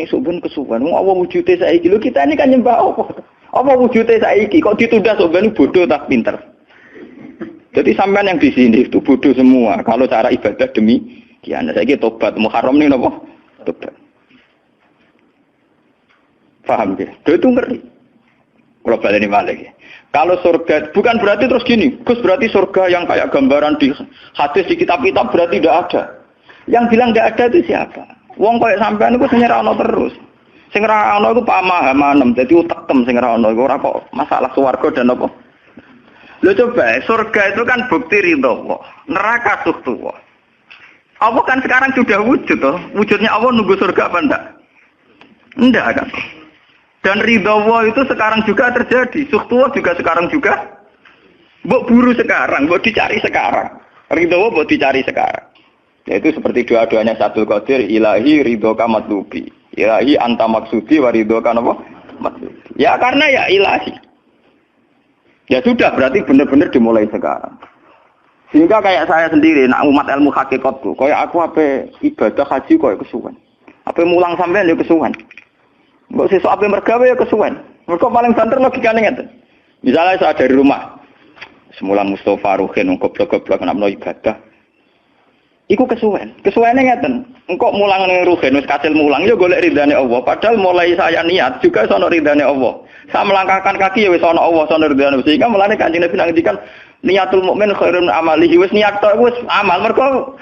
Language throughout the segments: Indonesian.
Ning soben kesuwen. Wong apa wujude saiki lho kita ini kan nyembah apa? Apa wujude saiki kok ditunda soben bodoh tak pinter. Jadi sampean yang di sini itu bodoh semua. Kalau cara ibadah demikian, saiki tobat Muharram ning napa? Tobat. Paham ya? Itu ngeri. Kalau baleni malih. Kalau surga bukan berarti terus gini, Gus berarti surga yang kayak gambaran di hadis di kitab-kitab berarti tidak ada. Yang bilang tidak ada itu siapa? Wong kayak sampean iku sing ora ana terus. Sing ora ana iku pamahaman, dadi utekem sing ora ana iku ora kok masalah swarga dan apa. Lho coba, surga itu kan bukti ridho Allah. Neraka suktu Allah. Allah kan sekarang sudah wujud toh. Wujudnya Allah nunggu surga apa enggak? Enggak kan. Dan ridho Allah itu sekarang juga terjadi. Suktu Allah juga sekarang juga. Mbok buru sekarang, mbok dicari sekarang. Ridho Allah mbok dicari sekarang. Yaitu seperti doa-doanya Satul Qadir, ilahi ridhoka matlubi. Ilahi anta maksudi wa ridhoka apa? Matlubi. Ya karena ya ilahi. Ya sudah, berarti benar-benar dimulai sekarang. Sehingga kayak saya sendiri, nak umat ilmu hakikatku, kayak aku apa ibadah haji kayak kesuwen. Apa mulang sampean ya kesuwen. Mbok sesuk apa mergawe ya kesuwen. Mergo paling banter logikane ngeten. Misalnya saya dari rumah, semula Mustafa Ruhin goblok-goblok namno ibadah. Iku kesuwen. Kesuwene ngeten. Engko mulang ning Ruhin wis kasil mulang ya golek ridane Allah. Padahal mulai saya niat juga sono ridane Allah. Saya melangkahkan kaki ya wis ana Allah sono ridane. Sehingga mulane Kanjeng Nabi ngendikan niatul mukmin khairun amalihi wis niat tok wis amal. Mergo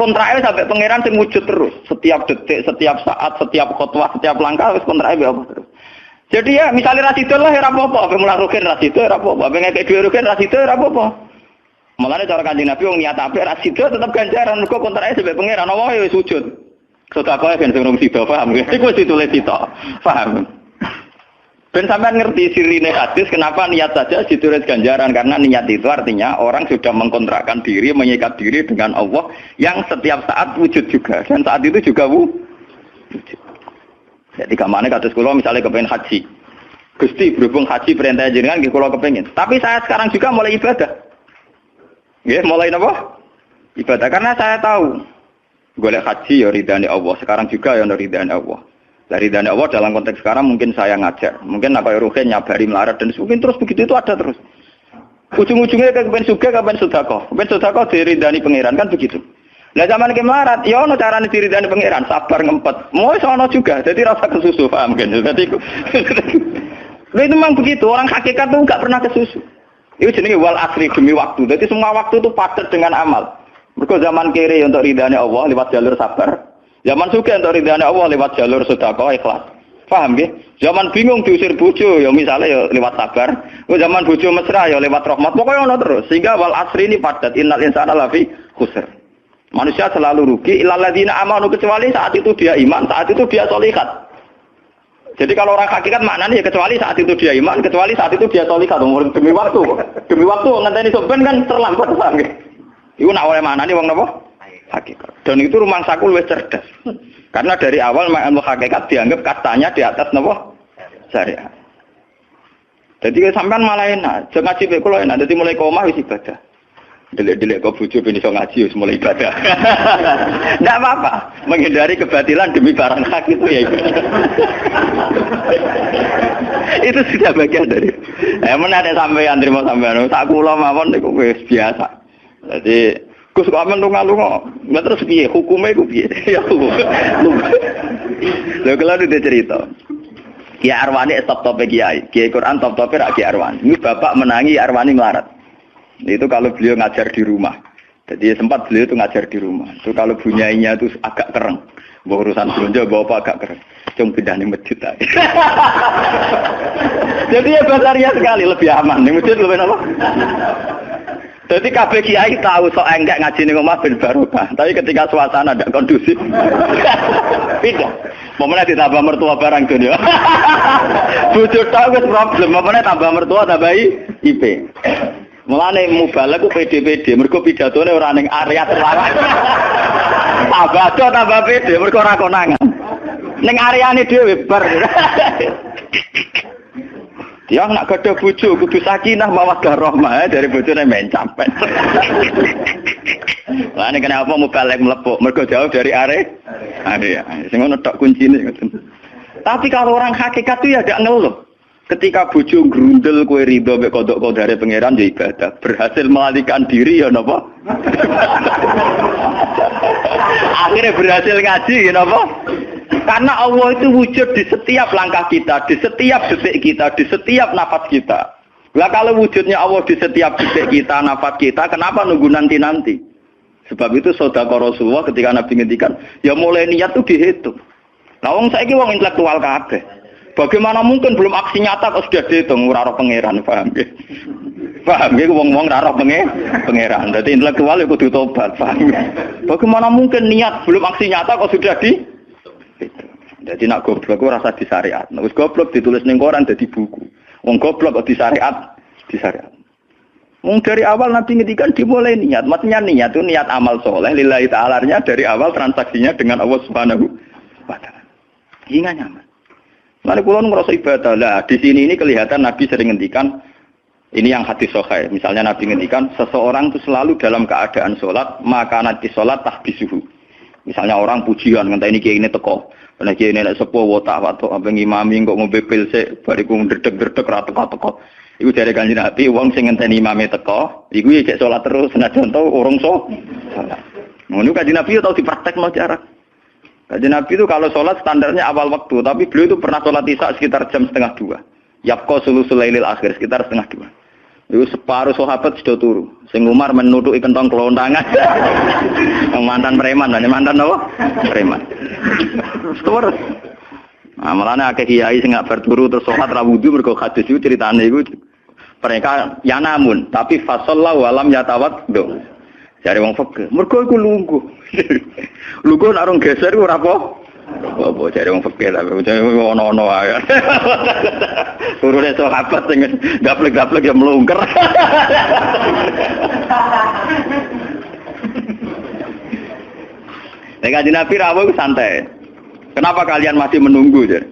kontrake sampai pangeran sing wujud terus. Setiap detik, setiap saat, setiap khotwah, setiap langkah wis kontrake Allah terus. Jadi ya misalnya rasido lah ya ora apa-apa, ape mulang Ruhin rasido ora apa-apa, ape ngekek dhewe Ruhin rasido ora apa-apa. Mulane cara Kanjeng Nabi wong niat apik rasido tetep ganjaran mergo kontrake sampai pangeran Allah ya wis wujud. Sedekah ben sing sida paham. Iku wis ditulis sitok. Paham. Ben sampean ngerti sirine hadis kenapa niat saja ditulis ganjaran karena niat itu artinya orang sudah mengkontrakkan diri, mengikat diri dengan Allah yang setiap saat wujud juga dan saat itu juga wujud. Jadi kamane kados kula misalnya kepengin haji. Gusti berhubung haji perintah jenengan nggih kula kepengin. Tapi saya sekarang juga mulai ibadah. Nggih, mulai napa? Ibadah karena saya tahu golek haji ya ridane Allah. Sekarang juga ya ridane Allah. Dari ridane Allah dalam konteks sekarang mungkin saya ngajar. Mungkin apa Ruhin nyabari melarat dan mungkin terus begitu itu ada terus. Ujung-ujungnya kepen suga kapan sedekah. Kepen sedekah diridani pangeran kan begitu. Lah zaman ke melarat ya ono carane diridani pangeran, sabar ngempet. Mau sono juga. Jadi rasa kesusu paham kan. Jadi itu memang begitu. Orang hakikat itu enggak pernah kesusu. Itu jenenge wal asri demi waktu. Jadi semua waktu itu padat dengan amal. Mergo zaman kiri untuk ridane Allah lewat jalur sabar. Zaman suka untuk ridane Allah lewat jalur sedekah ikhlas. Paham nggih? Zaman bingung diusir bojo ya misalnya ya lewat sabar. Zaman bojo mesra ya lewat rahmat. Pokoknya ono terus. Sehingga wal asri ini padat. Innal insana lafi khusr. Manusia selalu rugi illal ladzina amanu kecuali saat itu dia iman, saat itu dia sholihat. Jadi kalau orang hakikat maknanya ya kecuali saat itu dia iman, kecuali saat itu dia sholihat. Demi waktu. Demi waktu ngenteni sampean kan terlambat paham nggih? Iku nak oleh maknane wong napa? Hakikat. Dan itu rumah sakul wis cerdas. Karena dari awal ilmu hakikat dianggap kastanya di atas napa? Syariat. Jadi sampean malah enak, jangan ngaji kok enak, dadi mulai omah wis ibadah. Delek-delek kok bojo ben iso ngaji wis mulai ibadah. Enggak apa-apa, menghindari kebatilan demi barang hak itu ya. Itu sudah bagian dari. Menawa sampean trimo sampean, sak kula mawon niku wis biasa. Jadi Gus kok amen lunga-lunga. Lah terus piye? Hukume ku piye? Ya hukum. Lha kalau dia cerita. Kiai Arwani top-tope kiai. Kiai Quran top-tope rak Kiai Arwani. Ini bapak menangi Arwani melarat. Itu kalau beliau ngajar di rumah. Jadi sempat beliau itu ngajar di rumah. Itu kalau bunyainya itu agak kereng. Bawa urusan belanja bawa apa agak kereng. Cuma pindah di masjid aja. Jadi ya basaria sekali lebih aman. Di masjid lebih apa? Jadi kabeh kiai tahu sok enggak ngaji ning omah ben barokah, tapi ketika suasana tidak kondusif. Pindah. Momene ditambah mertua barang dunia. Bojo tok wis problem, momene tambah mertua tambah IP. Mulane mubalek ku PD-PD, mergo pidatone ora ning area terlarang. Tambah PD, mergo ora konangan. Ning areane dhewe bar. Dia nak gadah bojo kudu sakinah mawaddah rahmah dari bojone mencapet. Lah nek kenapa mubalek mlepuk mergo jauh dari area. Sing ngono tok kuncine ngoten. Tapi kalau orang hakikat itu ya gak ngeluh. Ketika bojo grundel kowe ridho mek kodok-kodare pangeran ya ibadah. Berhasil melalikan diri ya napa? Akhirnya berhasil ngaji ya napa? Karena Allah itu wujud di setiap langkah kita, di setiap detik kita, di setiap nafas kita. Lah kalau wujudnya Allah di setiap detik kita, nafas kita, kenapa nunggu nanti-nanti? Sebab itu sedekah Rasulullah ketika Nabi ngendikan, ya mulai niat itu dihitung. Lah wong saiki wong intelektual kabeh. Bagaimana mungkin belum aksi nyata kok sudah dihitung ora roh pangeran, paham nggih? Paham nggih wong-wong ora roh pangeran. Dadi intelektual iku kudu tobat, paham nggih? Bagaimana mungkin niat belum aksi nyata kok sudah di Jadi nak goblok ora rasa di syariat. Nek wis goblok ditulis ning koran dadi buku. Wong goblok kok di syariat. Wong dari awal Nabi ngendikan dimulai niat. Maksudnya niat itu niat amal soleh lillahi ta'ala-nya dari awal transaksinya dengan Allah Subhanahu wa taala. Hingga nyaman. Mari kula ngrasa ibadah. Lah di sini ini kelihatan Nabi sering ngendikan ini yang hadis sahih. Misalnya Nabi ngendikan seseorang itu selalu dalam keadaan salat, maka nanti salat tahbisuhu. Misalnya orang pujian ngenteni kiai ini teko. Nek kiai ini nek sepuh wotak watuk ambeng imami kok ngombe pil sik bariku ndredeg-ndredeg ra teko-teko. Iku jare Kanjeng Nabi wong sing ngenteni imame teko, iku ya cek salat terus senajan to urung salat. Ngono Kanjeng Nabi tau dipraktekno cara. Kanjeng Nabi itu kalau sholat standarnya awal waktu, tapi beliau itu pernah sholat isya sekitar jam 1:30. Yapqa sulusul lailil akhir sekitar 1:30. Itu separuh sahabat sudah turu. Sing Umar menutupi kentong kelontangan. Mantan preman, mantan apa? Preman. Terus. Nah, malahnya akeh kiai sing gak berturu terus sholat ra wudu mergo hadis itu ceritane iku. Mereka ya namun, tapi fasallahu alam yatawad. Jare wong fikih, mergo iku lungguh. Lungguh nek arung geser iku ora apa jare wong fikih ta, ono-ono wae. Turune sahabat sing gaplek-gaplek ya mlungker. Nek Kanjeng Nabi rawuh santai. Kenapa kalian masih menunggu, Jar?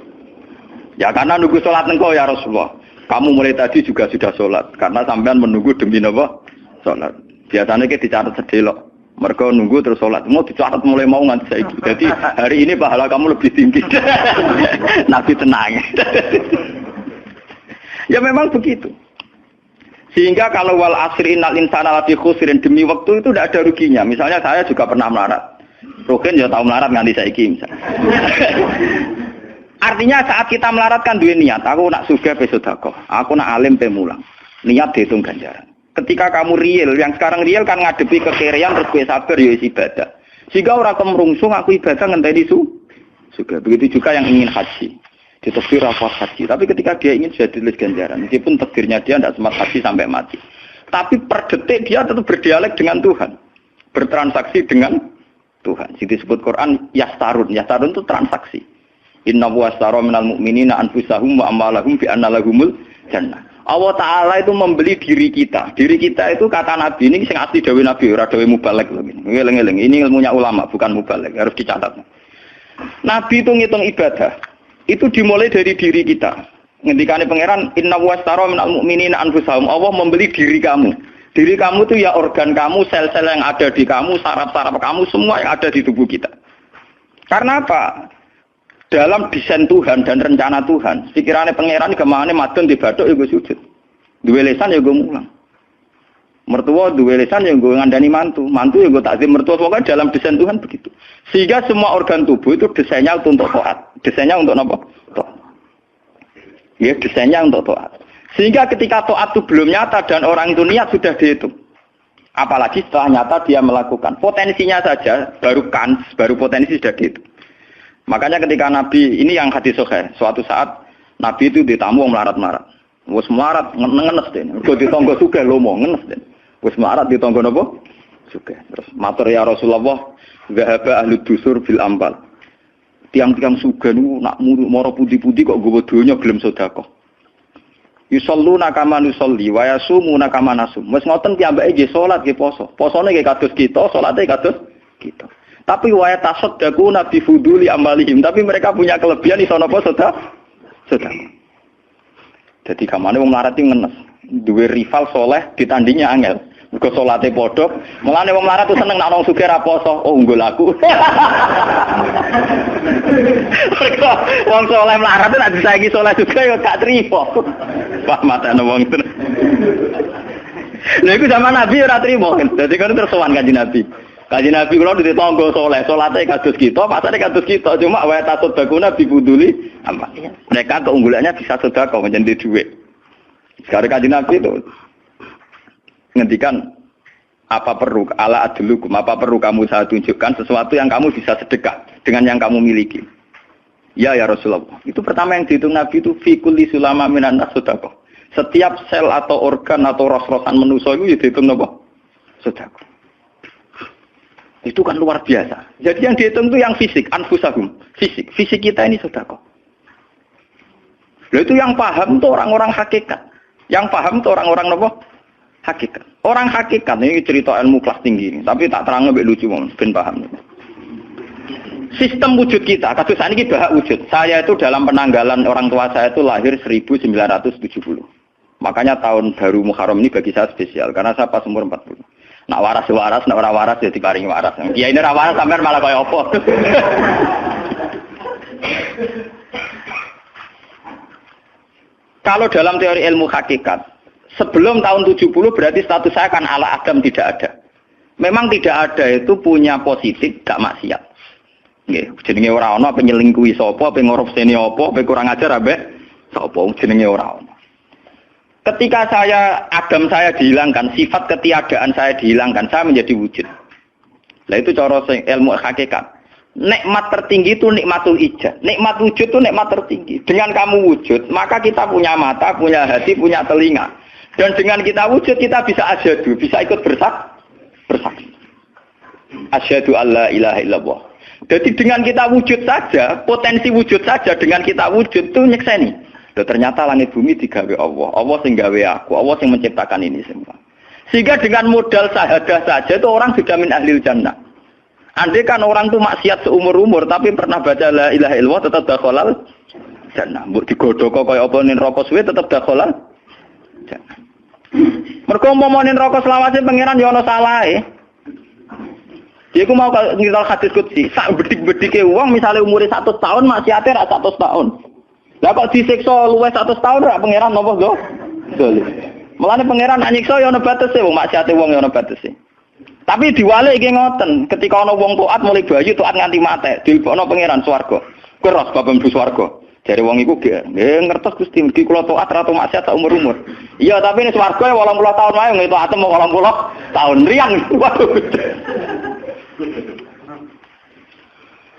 Ya karena nunggu salat engkau ya Rasulullah. Kamu mulai tadi juga sudah salat karena sampean menunggu demi napa? Salat. Biasanya kita dicatat sedelok. Mereka nunggu terus sholat. Mau dicatat mulai mau nganti saiki. Jadi hari ini pahala kamu lebih tinggi. Nabi tenang. Ya memang begitu. Sehingga kalau wal asri innal insana lafi khusrin demi waktu itu tidak ada ruginya. Misalnya saya juga pernah melarat. Rugen ya tahu melarat nganti saiki misalnya. Artinya saat kita melarat kan duwe niat. Aku nak sugih pe sedekah. Aku nak alim pe mulang. Niat dihitung ganjaran. Ketika kamu real, yang sekarang real kan ngadepi kekerean terus gue sabar ya ibadah. Jika orang kemrungsung aku ibadah ngenteni juga. Begitu juga yang ingin haji. Ditekbir rafat haji. Tapi ketika dia ingin sudah ditulis ganjaran. Meskipun takdirnya dia tidak sempat haji sampai mati. Tapi per detik dia tetap berdialek dengan Tuhan. Bertransaksi dengan Tuhan. Jadi disebut Quran yastarun. Yastarun itu transaksi. Inna wastara minal mu'minina anfusahum wa amalahum bi anna lahumul jannah. Allah Ta'ala itu membeli diri kita. Diri kita itu kata Nabi, ini sing asli dawe Nabi, ora dawe mubalek lho. Ini ilmunya ulama, bukan mubalek, harus dicatat. Nabi itu ngitung ibadah. Itu dimulai dari diri kita. Ngendikane pangeran, inna wastara minal mu'minina anfusahum. Allah membeli diri kamu. Diri kamu itu ya organ kamu, sel-sel yang ada di kamu, saraf-saraf kamu, semua yang ada di tubuh kita. Karena apa? Dalam desain Tuhan dan rencana Tuhan, pikirannya pangeran kemana madon di bathuk ya gue sujud, duwe lesan ya gue mulang, mertua duwe lesan ya gue ngandani mantu ya gue takzim mertua. Pokoknya dalam desain Tuhan begitu. Sehingga semua organ tubuh itu desainnya untuk taat, desainnya untuk apa? Taat. Ya desainnya untuk taat. Sehingga ketika taat itu belum nyata dan orang itu niat sudah dihitung. Apalagi setelah nyata dia melakukan, potensinya saja baru potensi sudah dihitung. Makanya ketika Nabi, ini yang hadis sahih, suatu saat Nabi itu ditamu melarat-melarat. Wes melarat ngenes deh. Kok ditonggo sugih lomo ngenes deh. Wes melarat ditonggo napa? Sugih. Terus matur ya Rasulullah, zahaba ahli dusur bil ambal. Tiang-tiang sugih niku nak moro putih-putih kok nggawa donya gelem sedekah. Yusalluna kama nusolli wa yasumuna kama nasum. Wes ngoten piyambake nggih salat nggih poso. Posone nggih kados kita, salate kados kita. Tapi wa tasaddaqu nabi fuduli amalihim, tapi mereka punya kelebihan iso napa sedekah. Jadi kamane wong melarat iki ngenes, duwe rival soleh ditandingnya angel. Mergo salate padha. Mulane wong melarat tuh seneng nek wong sugih ra poso. Oh, unggul aku. Mergo wong saleh melarat nek disaingi saleh juga ya gak trimo. Wah, matane wong itu. Lha iku zaman Nabi ora trimo. Dadi kan terus sowan Kanjeng Nabi. Kanjeng Nabi kula di tangga saleh, salate kados kita, pasane kados kita, cuma wa tasodakuna bibuduli amal. Mereka keunggulannya bisa sedekah menjadi duit. Sekarang Kanjeng Nabi itu ngendikan apa perlu ala adlukum, apa perlu kamu saya tunjukkan sesuatu yang kamu bisa sedekah dengan yang kamu miliki. Ya Rasulullah. Itu pertama yang dihitung Nabi itu fi kulli sulama minan nas sedekah. Setiap sel atau organ atau ros-rosan manusia itu dihitung apa? Sedekah. Itu kan luar biasa. Jadi yang dihitung itu yang fisik, anfusahum, fisik. Fisik kita ini sedekah. Lalu itu yang paham tuh orang-orang hakikat. Yang paham tuh orang-orang apa? Hakikat. Orang hakikat ini cerita ilmu kelas tinggi ini, tapi tak terang lebih lucu ben paham. Sistem wujud kita, kasus ini bahak wujud. Saya itu dalam penanggalan orang tua saya itu lahir 1970. Makanya tahun baru Muharram ini bagi saya spesial karena saya pas umur 40. Nak waras, nak ora waras ya diparingi waras. Kiai ini ora waras sampean malah kaya apa. Kalau dalam teori ilmu hakikat, sebelum tahun 70 berarti status saya kan ala Adam tidak ada. Memang tidak ada itu punya positif gak maksiat. Nggih, jenenge ora ana penyelingkuhi sapa, pe ngorupseni apa, pe kurang ajar ambek sapa jenenge ora ana. Ketika Adam saya dihilangkan, sifat ketiadaan saya dihilangkan, saya menjadi wujud. Nah itu cara ilmu hakikat. Nikmat tertinggi itu nikmatul ijad. Nikmat wujud itu nikmat tertinggi. Dengan kamu wujud, maka kita punya mata, punya hati, punya telinga. Dan dengan kita wujud, kita bisa asyhadu, bisa ikut bersaksi. Asyhadu alla ilaha illallah. Jadi dengan kita wujud saja, potensi wujud saja dengan kita wujud itu nyekseni. Ternyata langit bumi digawe Allah. Allah sing gawe aku, Allah sing menciptakan ini semua. Sehingga dengan modal syahadah saja itu orang sudah min ahlil jannah. Andai kan orang itu maksiat seumur-umur tapi pernah baca la ilaha illallah tetap dakhalal jannah. Mbok digodhok kaya apa ning neraka suwe tetap dakhalal jannah. Mergo umpama ning neraka selawase pangeran ya ana salahe. Dia ku mau ngiral hadis qudsi, sak bedik-bedike wong misale umure 100 tahun maksiate ra 100 tahun. Lah kok disiksa luwih 100 tahun ra pangeran napa go? Dolim. Mulane pangeran nak nyiksa ya ana batese wong maksiate wong ya ana batese. Tapi diwalik iki ngoten, ketika ana wong taat mulai bayi taat nganti mate, dilebokno pangeran swarga. Keros bab mlebu swarga. Jare wong iku nggih ngertos Gusti mergi kula taat ra maksiat sak umur-umur. Iya, tapi ning swarga 80 tahun wae ngene taat 80 tahun riang. Waduh.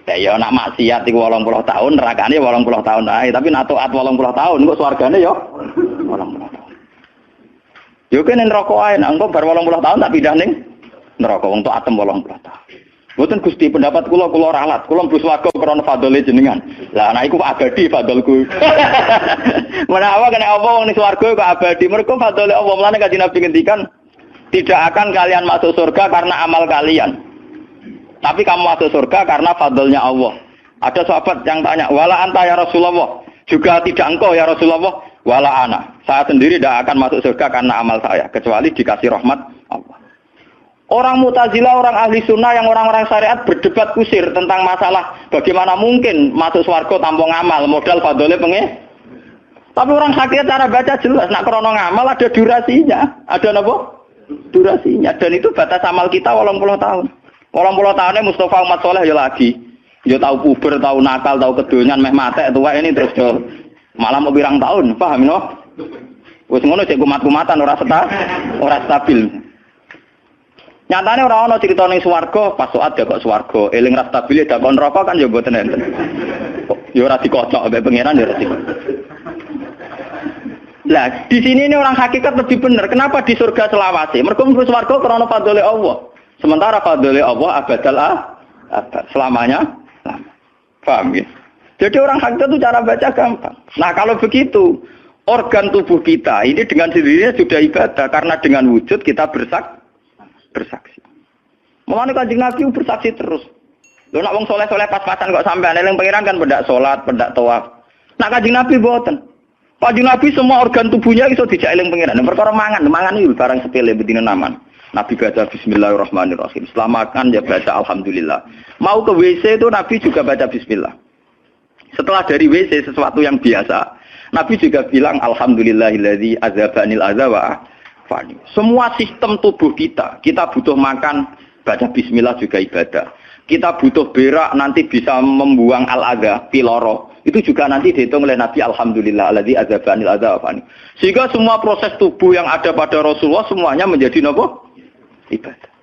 Ya nak maksiat iku 80 tahun, nerakane 80 tahun ae, tapi nak taat 80 tahun kok swargane ya 80 tahun. Yo kene neraka ae, nek engko bar 80 tahun tak pindah ning neraka wong taat 80 tahun. Mboten Gusti pendapat kula ralat, kula mlebu swarga krana fadhole jenengan. Lah anak iku abadi fadholku. Menawa kena apa wong ning swarga kok abadi, mergo fadhole Allah. Mulane Kanjeng Nabi ngendikan, tidak akan kalian masuk surga karena amal kalian. Tapi kamu masuk surga karena fadlnya Allah. Ada sahabat yang tanya, wala anta ya Rasulullah. Juga tidak engkau ya Rasulullah. Wala ana. Saya sendiri tidak akan masuk surga karena amal saya. Kecuali dikasih rahmat Allah. Orang Mu'tazilah, orang ahli sunnah yang orang-orang syariat berdebat kusir tentang masalah bagaimana mungkin masuk surga tanpa ngamal. Modal fadlnya pengen. Tapi orang hakikat cara baca jelas. Nak krono ngamal ada durasinya. Ada apa? Durasinya. Dan itu batas amal kita 80 tahun. 80 tahunnya Mustafa umat soleh ya lagi. Ya tahu puber, tahu nakal, tahu kedonyan, meh matek tua ini terus yo malah mau birang tahun, paham no? Wes ngono cek kumat-kumatan ora stabil. Nyatane ora ana crita ning swarga, pas saat ya kok swarga, eling ra stabil dak kon neraka kan ya mboten enten. Ya ora dikocok mbek pangeran ya ora dikocok. Lah, di sini ini orang hakikat lebih benar. Kenapa di surga selawase? Mergo mlebu swarga krana fadhole Allah. Sementara fadhole Allah abadal abad, selamanya lama. Paham ya? Jadi orang hakikat itu cara baca gampang. Nah kalau begitu, organ tubuh kita ini dengan sendirinya sudah ibadah. Karena dengan wujud kita bersaksi. Mulane Kanjeng Nabi bersaksi terus. Lho nak wong soleh-soleh pas-pasan kok sampean eling pangeran kan pendak salat, pendak tawaf. Nak Kanjeng Nabi mboten. Kanjeng Nabi semua organ tubuhnya iso dijak eling pangeran. Perkara mangan iki barang sepele bedine naman. Nabi baca bismillahirrahmanirrahim. Setelah makan ya baca alhamdulillah. Mau ke WC itu Nabi juga baca bismillah. Setelah dari WC sesuatu yang biasa, Nabi juga bilang alhamdulillahilladzi azhabanil adza wa afani. Semua sistem tubuh kita butuh makan, baca bismillah juga ibadah. Kita butuh berak nanti bisa membuang al-adza, piloro. Itu juga nanti dihitung oleh Nabi alhamdulillah alladzi azhabanil adza wa afani. Sehingga semua proses tubuh yang ada pada Rasulullah semuanya menjadi napa? Ibadah.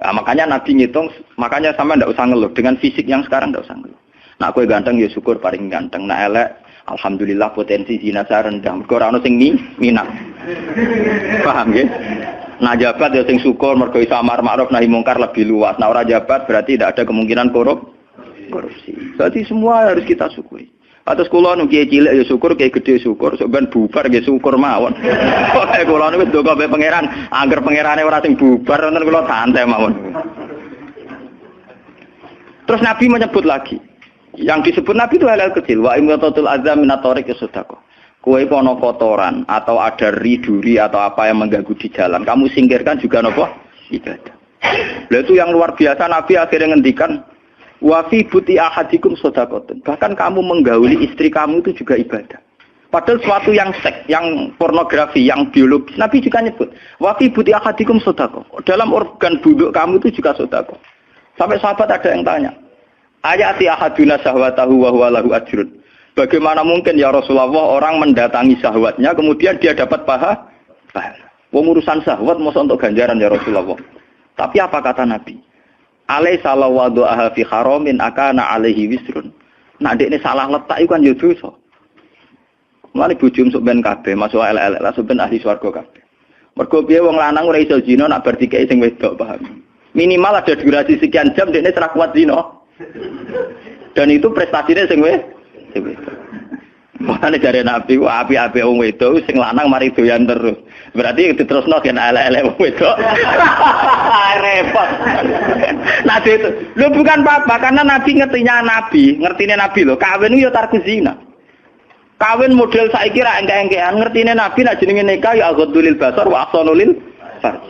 Nah, makanya Nabi ngitung, makanya sama ndak usah ngeluh dengan fisik yang sekarang ndak usah ngeluh. Nak kowe ganteng ya syukur paling ganteng, nak elek alhamdulillah potensi zina saya rendah. Mergo ora ono sing minat. Paham nggih? Nah jabat ya sing syukur mergo iso amar ma'ruf nahi mungkar lebih luas. Nah ora jabat berarti tidak ada kemungkinan korupsi. Jadi semua harus kita syukuri. Atus kula nu kiye cilik ya syukur, kiye gedhe syukur, sok ben bubar ya syukur mawon. Pokoke kula niku ndonga be pangeran, angger pangerane ora sing bubar wonten kula santai mawon. Terus Nabi menyebut lagi. Yang disebut Nabi itu hal-hal kecil. Wa imatatul azza minatorik sedekah. Kowe kono kotoran atau ada riduri atau apa yang mengganggu di jalan, kamu singkirkan juga napa? Ibadah. Lah itu yang luar biasa Nabi akhirnya ngendikan wa fi buti ahadikum sedekatun. Bahkan kamu menggauli istri kamu itu juga ibadah. Padahal suatu yang seks, yang pornografi, yang biologis, Nabi juga nyebut wa fi buti ahadikum sedekah. Dalam organ buduk kamu itu juga sedekah. Sampai sahabat ada yang tanya, ayati ahaduna syahwatahu wa huwa lahu ajrun. Bagaimana mungkin ya Rasulullah orang mendatangi syahwatnya kemudian dia dapat pahala? Wong urusan syahwat masa untuk ganjaran ya Rasulullah. Tapi apa kata Nabi? Alaisa lawadha'a fi haramin akana alaihi wisrun. Nah dekne salah letak iku kan ya dosa. Mulane bojo sok ben kabeh masuk elek-elek lah sok ben ahli swarga kabeh. Mergo piye wong lanang ora iso zina nak bar dikeki sing wedok, paham? Minimal ada durasi sekian jam dekne ora kuat zina. Dan itu prestasinya sing wedok. Makanya dari Nabi, api-api wong wedok sing lanang mari doyan terus. Berarti diterusno gen elek-elek wong wedok. Repot. Nah itu, lu bukan apa-apa karena Nabi ngertine Nabi lho, kawin yo tarku zina. Kawin model saiki ra engke-engkean, ngertine Nabi nek jenenge nikah ya aghadulil basar wa ahsanulil farj.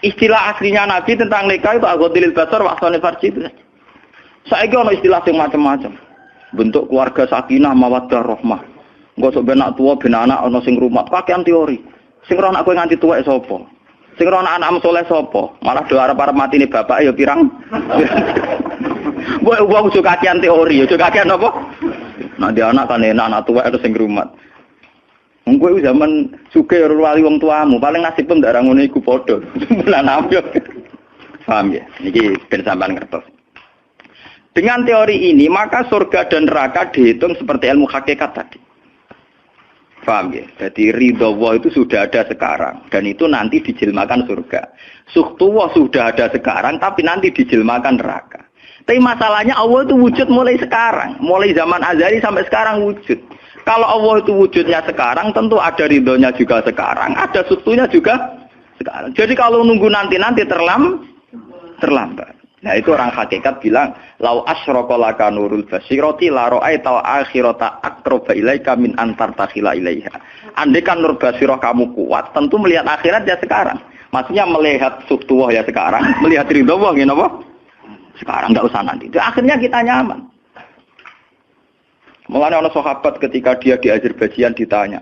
Istilah aslinya Nabi tentang nikah itu aghadulil basar wa ahsanul farj itu. Saiki ono istilah sing macam-macam. Bentuk keluarga sakinah mawaddah rahmah. Engko sok ben anak tuwa ben anak ana sing rumah, kakean teori. Sing ora anak kowe nganti tuwek sapa? Sing ora anak soleh sapa? Malah do arep-arep matine bapak ya pirang. Mbok wong sok kakean teori, ya sok kakean apa? Nah dia anak kan enak anak tuwek sing rumah. Wong kowe zaman sugih ora wali wong tuamu, paling nasib pun ndak ngono iku padha. Bulan apa? Paham ya? Niki ben sampean ngertos. Dengan teori ini, maka surga dan neraka dihitung seperti ilmu hakikat tadi. Paham ya? Jadi ridho Allah itu sudah ada sekarang. Dan itu nanti dijelmakan surga. Suhtullah sudah ada sekarang, tapi nanti dijelmakan neraka. Tapi masalahnya Allah itu wujud mulai sekarang. Mulai zaman azali sampai sekarang wujud. Kalau Allah itu wujudnya sekarang, tentu ada ridhonya juga sekarang. Ada suhtunya juga sekarang. Jadi kalau nunggu nanti-nanti terlambat. Nah itu orang hakikat bilang lau asyraka laka nurul basirati la ra'aita akhirata aqraba ilaika min antar takhila ilaiha. Andai kan nur basirah kamu kuat, tentu melihat akhirat ya sekarang. Maksudnya melihat subtuwah ya sekarang, melihat ridho Allah ngene apa? Sekarang enggak usah nanti. Akhirnya kita nyaman. Mulane ana sahabat ketika dia di Azerbaijan ditanya,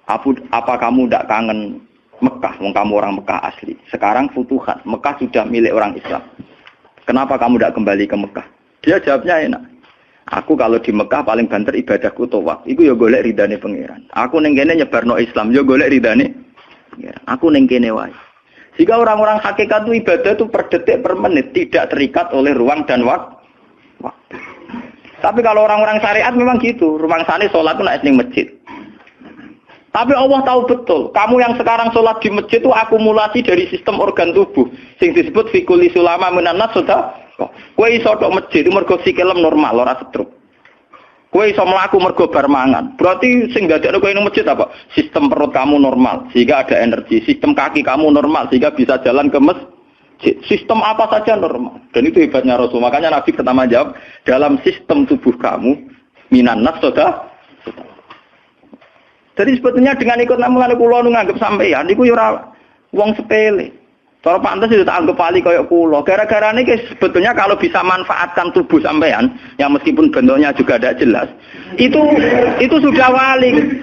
"Apa kamu enggak kangen Mekah? Wong kamu orang Mekah asli. Sekarang futuhat, Mekah sudah milik orang Islam. Kenapa kamu tidak kembali ke Mekah?" Dia jawabnya enak. Aku kalau di Mekah paling banter ibadahku tawaf. Iku ya golek ridane pangeran. Aku ning kene nyebarno Islam ya golek ridane pangeran. Aku ning kene wae. Jika orang-orang hakikat itu ibadah itu per detik per menit, tidak terikat oleh ruang dan waktu. Tapi kalau orang-orang syariat memang gitu. Rumang sane salat ku nek ning masjid. Tapi Allah tahu betul, kamu yang sekarang sholat di masjid itu akumulasi dari sistem organ tubuh. Sing disebut fikuli sulama minanas sudah. Kowe iso tok masjid itu mergo sikilem normal, ora stroke. Kowe iso mlaku mergo bar mangan. Berarti sing dadekno kowe ning masjid apa? Sistem perut kamu normal, sehingga ada energi. Sistem kaki kamu normal, sehingga bisa jalan ke masjid. Sistem apa saja normal. Dan itu hebatnya Rasul. Makanya Nabi pertama jawab, dalam sistem tubuh kamu minanas sudah. Jadi sebetulnya dengan ikut namungan kula nu nganggep sampeyan niku yo ora Wong sepele. Cara pantes itu tak anggap pali kayak kula. Gara-gara ini sebetulnya kalau bisa manfaatkan tubuh sampean, yang meskipun bentuknya juga tidak jelas, itu sudah wali.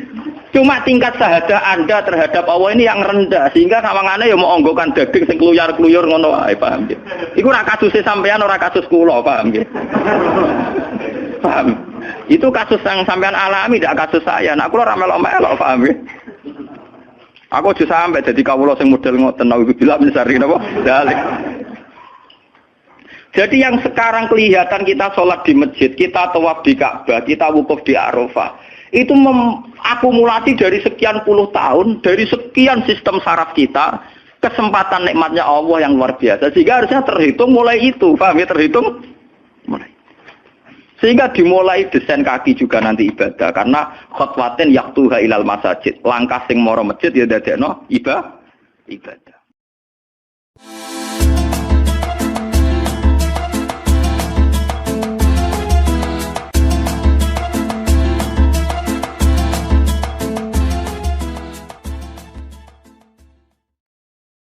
Cuma tingkat sahadah Anda terhadap Allah ini yang rendah, sehingga kawangannya ya mau onggokan daging sing kluyar-kluyur ngono wae, paham nggih. Iku ora kasuse sampean, ora kasus kula, paham nggih. Paham. Itu kasus yang sampean alami, tidak kasus saya. Nah, kula ora melok-melok, paham nggih. Aku aja sampai jadi kawula sing model ngoten nawi bila misari napa dalek. Jadi yang sekarang kelihatan kita sholat di masjid, kita tawaf di Ka'bah, kita wukuf di Arafah, itu akumulasi dari sekian puluh tahun, dari sekian sistem saraf kita, kesempatan nikmatnya Allah yang luar biasa. Sehingga harusnya terhitung mulai itu, paham ya, terhitung mulai. Sehingga dimulai desain kaki juga nanti ibadah, karena khotwatin yaktuha ilal masajid, langkah sing moro masjid ya dadekno ibadah.